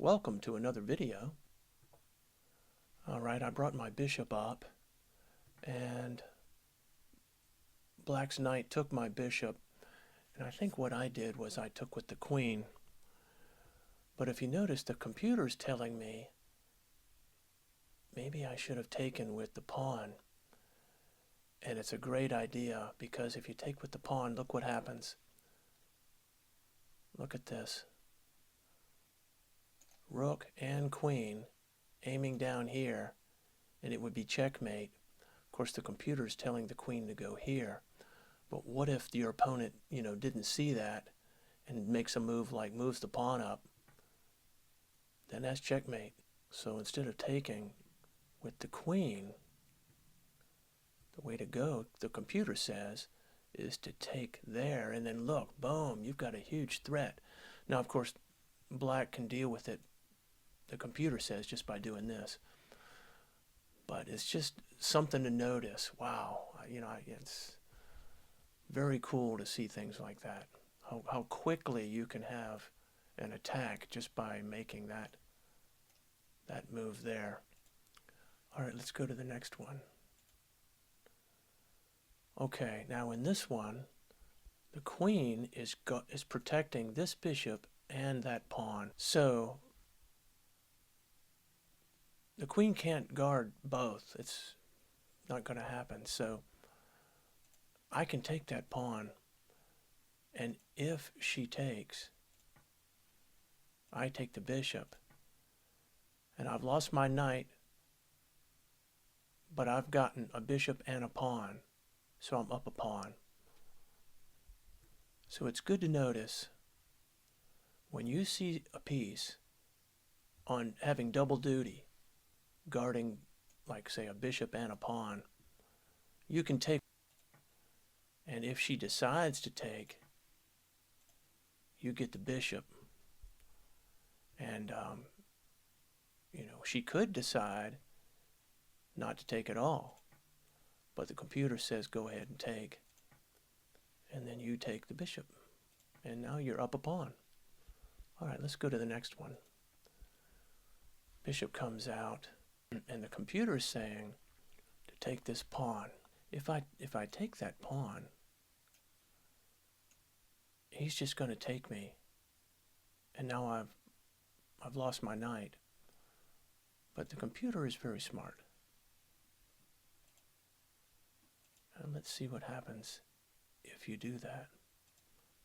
Welcome to another video. Alright, I brought my bishop up, and Black's knight took my bishop, and I think what I did was I took with the queen. But if you notice, the computer's telling me maybe I should have taken with the pawn. And it's a great idea, because if you take with the pawn, look what happens. Look at this. Rook and queen aiming down here, and it would be checkmate. Of course, the computer is telling the queen to go here. But what if your opponent, didn't see that and makes a move like moves the pawn up? Then that's checkmate. So instead of taking with the queen, the way to go, the computer says, is to take there, and then look, boom, you've got a huge threat. Now, of course, Black can deal with it, the computer says, just by doing this. But it's just something to notice. Wow, it's very cool to see things like that. How quickly you can have an attack just by making that move there. All right, let's go to the next one. Okay, now in this one, the queen is protecting this bishop and that pawn. So the queen can't guard both. It's not going to happen. So I can take that pawn, and if she takes, I take the bishop. And I've lost my knight, but I've gotten a bishop and a pawn, so I'm up a pawn. So it's good to notice when you see a piece on having double duty, guarding, like, say, a bishop and a pawn, you can take, and if she decides to take, you get the bishop. And she could decide not to take at all, but the computer says go ahead and take, and then you take the bishop, and now you're up a pawn. All right, let's go to the next one. Bishop comes out, and the computer is saying to take this pawn. If I take that pawn, he's just going to take me, and now I've lost my knight. But the computer is very smart. And let's see what happens if you do that.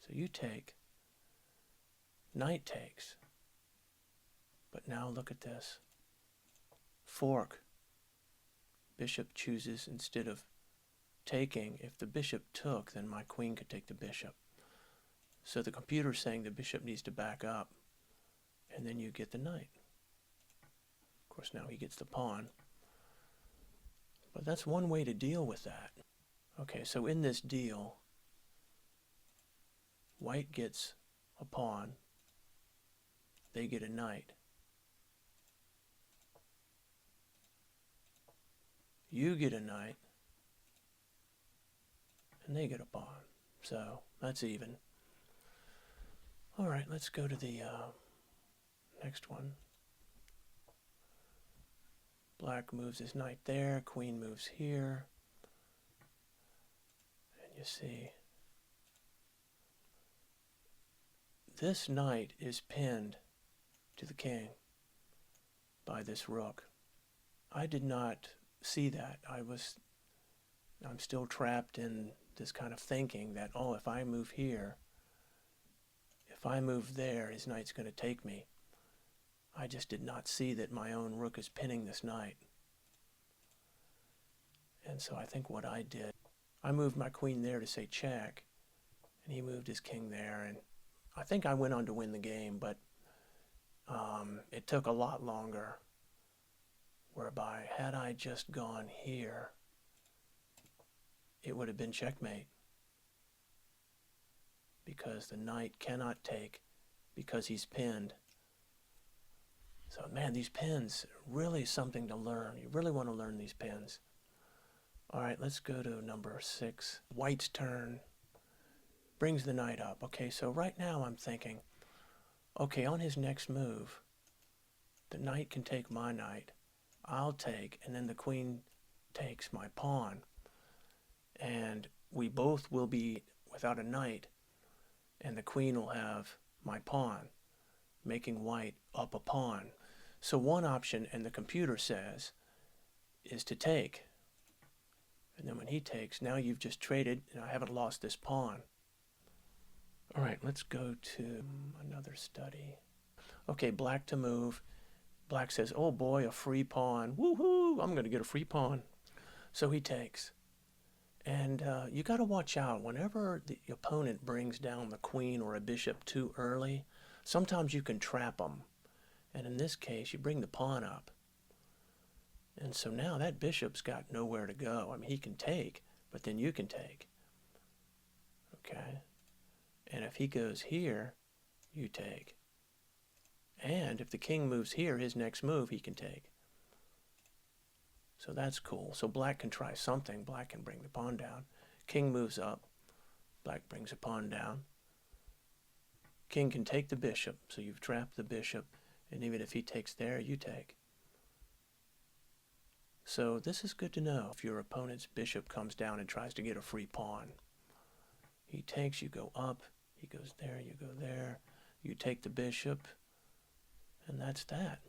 So you take, knight takes, but now look at this. Fork. Bishop chooses, instead of taking, if the bishop took, then my queen could take the bishop. So the computer's saying the bishop needs to back up, and then you get the knight. Of course, now he gets the pawn. But that's one way to deal with that. Okay, so in this deal, white gets a pawn, they get a knight. You get a knight, and they get a pawn. So that's even. All right, let's go to the next one. Black moves his knight there, queen moves here. And you see, this knight is pinned to the king by this rook. I did not see that. I'm still trapped in this kind of thinking that, oh, if I move here, if I move there, his knight's going to take me. I just did not see that my own rook is pinning this knight. And so I think what I did, I moved my queen there to say check, and he moved his king there, and I think I went on to win the game, but it took a lot longer, whereby had I just gone here, it would have been checkmate, because the knight cannot take because he's pinned. So, man, these pins are really something to learn. You really want to learn these pins. All right, let's go to number 6. White's turn. Brings the knight up. Okay, so right now I'm thinking, okay, on his next move, the knight can take my knight, I'll take, and then the queen takes my pawn. And we both will be without a knight, and the queen will have my pawn, making white up a pawn. So one option, and the computer says, is to take. And then when he takes, now you've just traded, and I haven't lost this pawn. All right, let's go to another study. Okay, black to move. Black says, oh boy, a free pawn. Woohoo, I'm going to get a free pawn. So he takes. And you got to watch out. Whenever the opponent brings down the queen or a bishop too early, sometimes you can trap them. And in this case, you bring the pawn up. And so now that bishop's got nowhere to go. I mean, he can take, but then you can take. Okay? And if he goes here, you take. And if the king moves here, his next move, he can take. So that's cool. So black can try something. Black can bring the pawn down. King moves up. Black brings a pawn down. King can take the bishop, so you've trapped the bishop. And even if he takes there, you take. So this is good to know if your opponent's bishop comes down and tries to get a free pawn. He takes, you go up. He goes there, you go there. You take the bishop. And that's that.